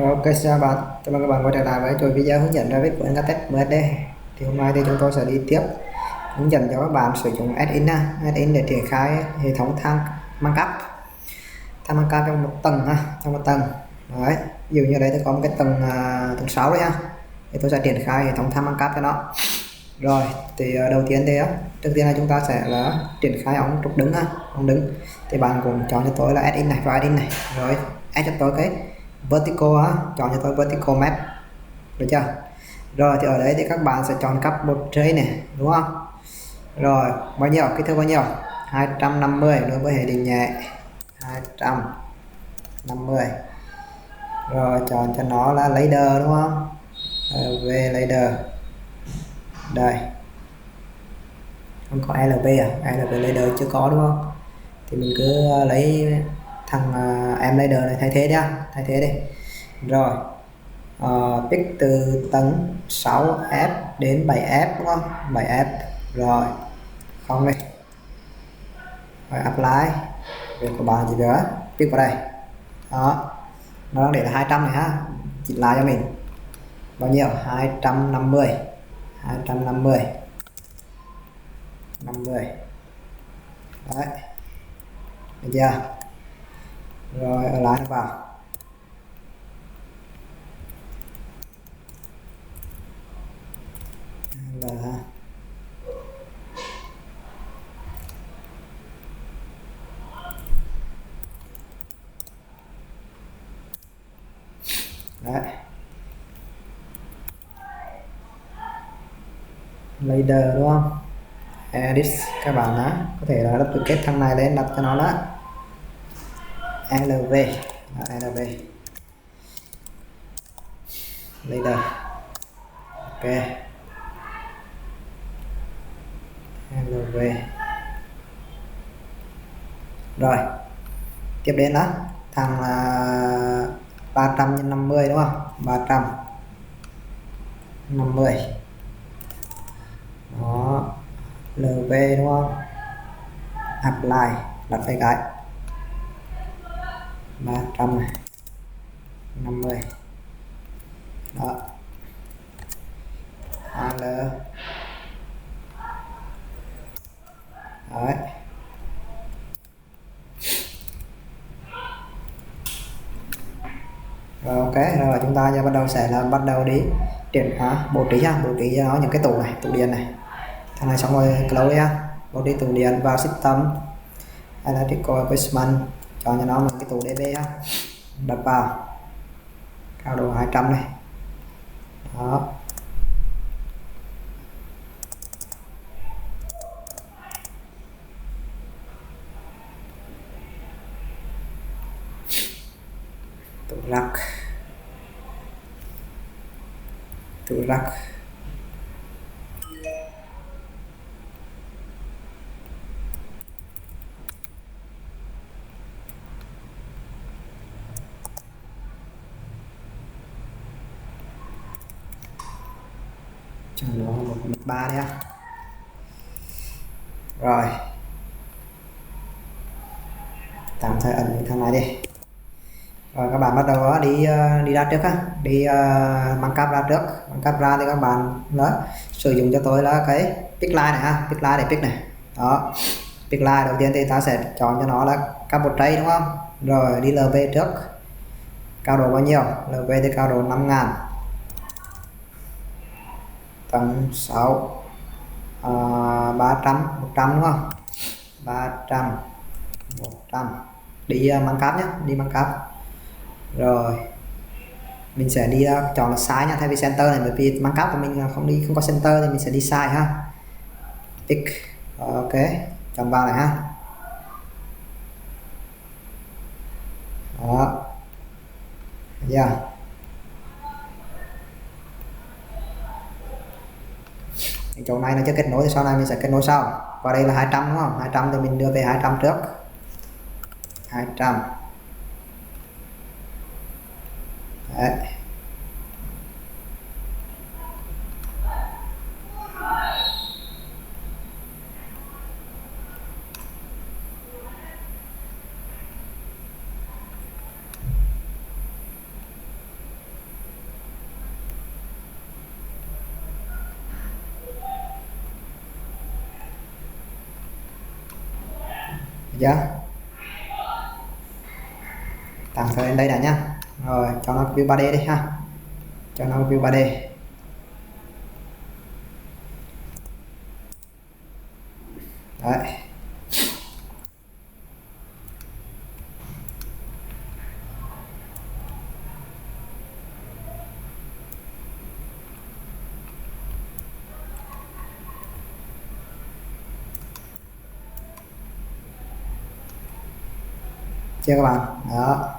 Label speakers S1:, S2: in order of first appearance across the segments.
S1: Ok, chào bạn, chào mừng các bạn quay trở lại với chuỗi video hướng dẫn Revit của Engatech MSD. Thì hôm nay thì chúng tôi sẽ đi tiếp hướng dẫn cho các bạn sử dụng add-in để triển khai hệ thống thang mang cấp trong một tầng trong một tầng. Đấy, ví dụ như đây tôi có một cái tầng tầng 6 đấy thì tôi sẽ triển khai hệ thống thang mang cấp cho nó. Rồi thì đầu tiên thì trước tiên là chúng ta sẽ là triển khai ống trục đứng ống đứng. Thì bạn cũng chọn cho tôi là add-in này, rồi add cho tôi cái vertical chọn cho tôi vertical map, được chưa? Rồi thì ở đấy thì các bạn sẽ chọn cấp một trace này, đúng không? Rồi bao nhiêu, kích thước bao nhiêu? 250 đối với hệ định nhẹ, 250. Rồi chọn cho nó là ladder, đúng không? Về ladder đây, không có LV LV ladder chưa có, đúng không? Thì mình cứ lấy thằng em ladder này thay thế đi. Rồi pick từ tầng 6F đến 7F, đúng không? 7F. Rồi không đi, rồi apply. Việc của bạn gì nữa, pick vào đây đó, nó đang để là 200 này chỉnh lại cho mình bao nhiêu, 250 50 đấy, được chưa? Rồi ở lại vào là đấy, ladder, đúng không? Edit, các bạn có thể là duplicate thằng này lên, đặt cho nó là LV LV ladder. Ok, LV. Rồi tiếp đến đó thằng 300 x 50, đúng không? 350 đó, LV, đúng không? Apply, đặt tay cái 350 đó, AL đấy. Rồi ok, rồi chúng ta bắt đầu đi bố trí cho nó những cái tủ này, tủ điện này, thằng này xong rồi close bố trí tủ điện vào system electrical equipment, chọn cho nó một cái tủ DB đặt vào cao độ 200 này đó. Tủ rack cho nó 1,3 đấy Rồi tạm thời ẩn những thằng này đi. Rồi các bạn bắt đầu đi ra trước đi mang cáp ra trước. Mang cáp ra thì các bạn đó sử dụng cho tôi là cái pick line này pick line để pick này đó. Pick line đầu tiên thì ta sẽ chọn cho nó là cáp một tray, đúng không? Rồi đi LV trước, cao độ bao nhiêu? LV thì cao độ 5.000, tầng 6 300 100, đúng không? 300 100 đi mang cáp nhé, đi mang cáp. Rồi mình sẽ đi chọn là size thay vì center này, bởi vì mang cáp của mình không có center thì mình sẽ đi size pick. Ok, chọn vào này đó, yeah. Chỗ này nó chưa kết nối thì sau này mình sẽ kết nối sau. Và đây là 200, đúng không? 200 thì mình đưa về 200 trước, 200 đấy. Dạ, tăng lên đây đã nhá. Rồi cho nó view 3D đi ha, cho nó view 3D. Đấy, chưa các bạn? Đó,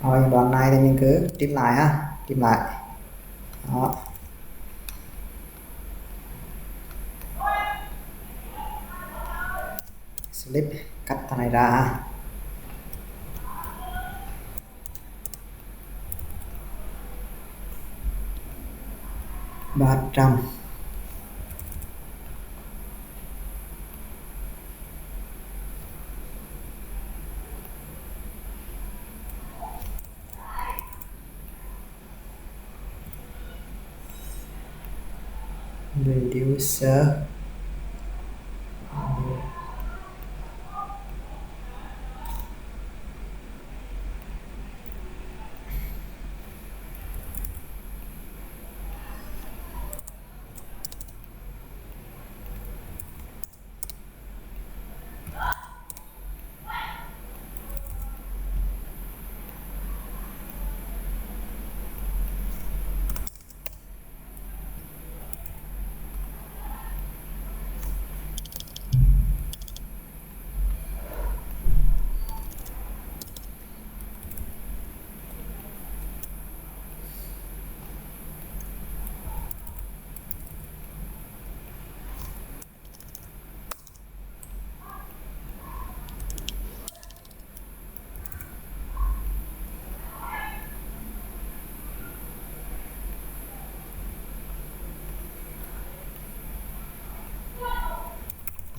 S1: rồi đoạn này thì mình cứ trim lại ha, trim lại. Đó, slip cắt thằng này ra ha. Ba trăm. Reducer.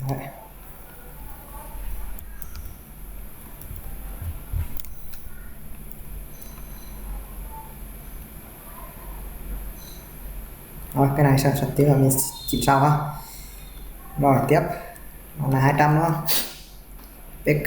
S1: Đấy. Rồi cái này sắp tí là mình chỉnh sau ha. Rồi tiếp, nó là 200 đúng không? Pick.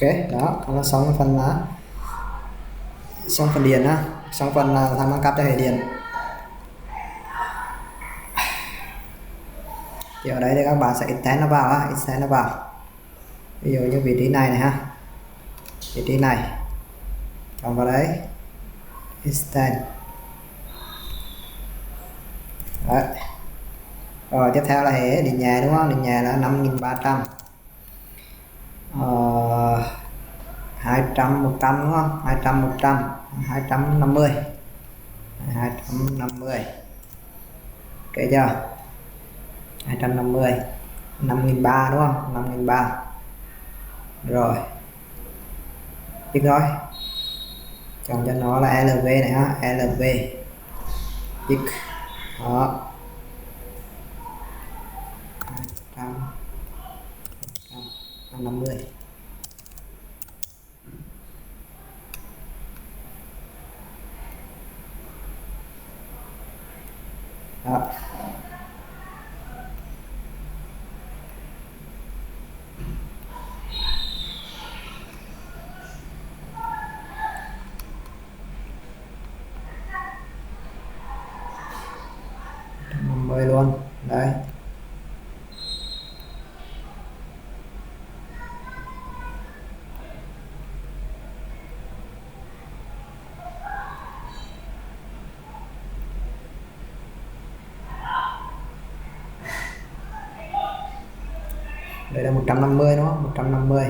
S1: Ok, đó nó xong cái phần lá, xong phần điền ha, xong phần thằng nâng cấp cho hệ điền. Thì ở đây thì các bạn sẽ extend nó vào ha, extend nó vào. Ví dụ như vị trí này này ha, vị trí này, chọn vào đấy, extend. Đấy. Rồi tiếp theo là hệ định nhà đúng không? Định nhà là 5300. 200 100 đúng không? 200 100 250 250. Ok chưa? 250 5.300 đúng không? 5.300. Rồi. Biết rồi. Chọn cho nó là LV này ha, LV. Pick. Đó. 250. Đó. Luôn đấy. đây là 150 đúng không, 150.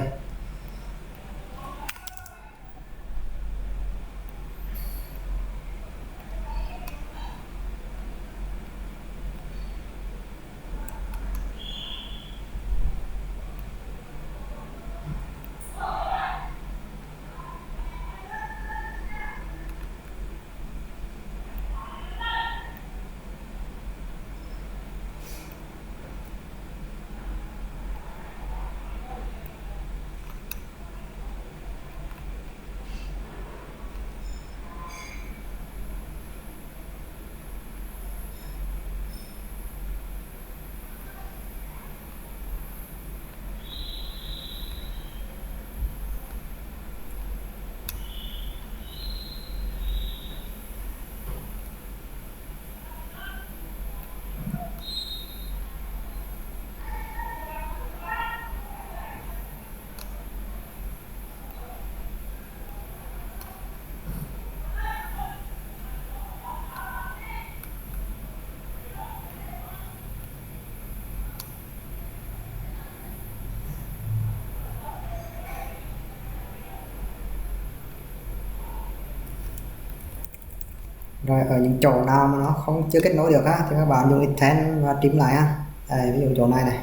S1: Rồi ở những chỗ nào mà nó không chưa kết nối được á thì các bạn dùng Extend và trim lại ha. Đây, ví dụ chỗ này này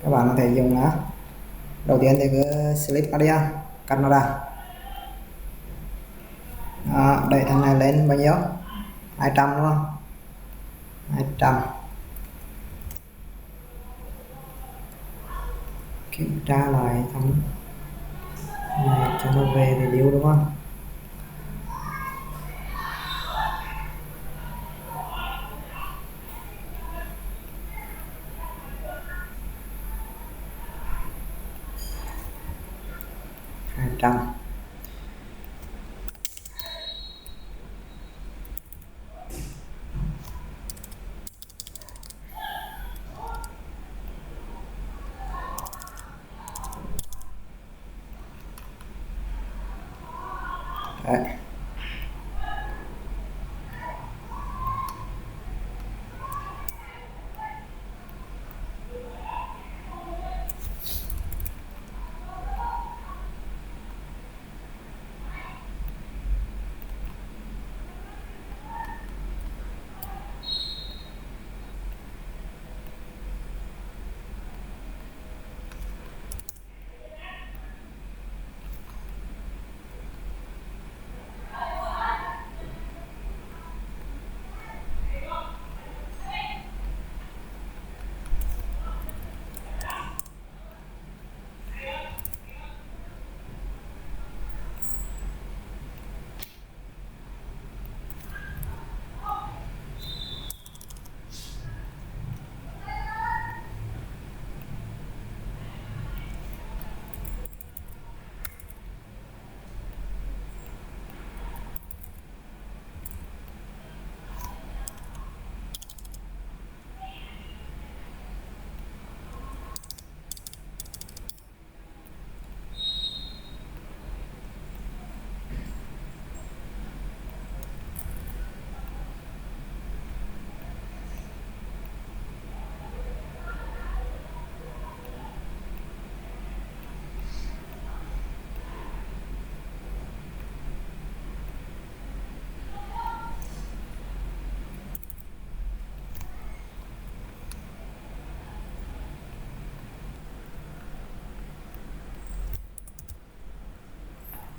S1: các bạn có thể dùng nó. Đầu tiên thì cứ select area Canada, đẩy thằng này lên bao nhiêu, 200 đúng không, 200. Kiểm tra lại thằng này cho nó về review đúng không. Trăm. Đấy.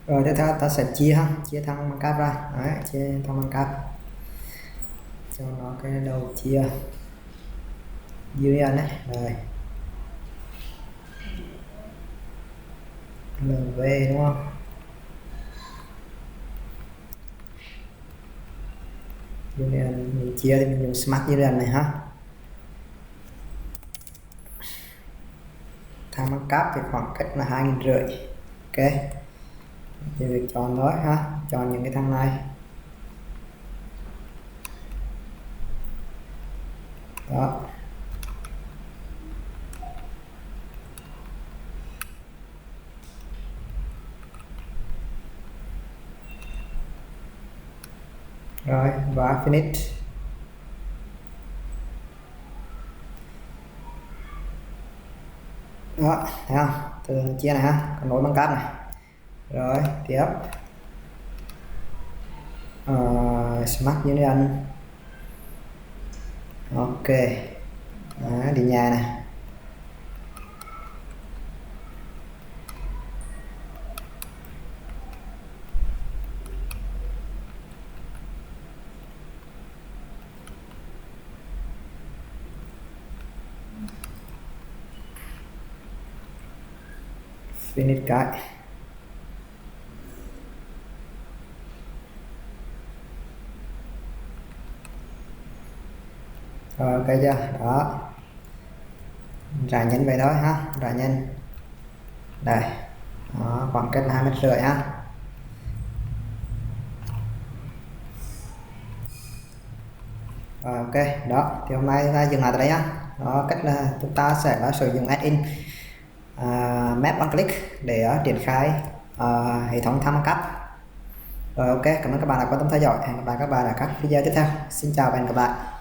S1: Rồi tiếp theo ta sẽ chia thằng bằng cáp ra. Đấy, chia thằng bằng cáp cho nó cái đầu chia union đấy. Rồi LV đúng không, union mình chia thì mình dùng smart union này ha. Thằng bằng cáp thì khoảng cách là 2.500. Ok, thì việc chọn thôi ha, chọn những cái thằng này đó. Rồi và finish. Đó, thấy không, từ chia này ha, còn nối bằng cáp này. Rồi tiếp Smart Union. Ok. Đó, đi nhà này. Finish cái. Rồi ok chưa, đó rải nhân về thôi ha, rải nhân đây. Đó, khoảng cách là 2,5 mét ha. Rồi ok, đó thì hôm nay chúng ta dừng lại tại đây ha. Đó, cách là chúng ta sẽ sử dụng add-in map on click để triển khai hệ thống tham cấp. Rồi ok, cảm ơn các bạn đã quan tâm theo dõi, hẹn gặp lại các bạn ở các video tiếp theo. Xin chào và hẹn gặp lại.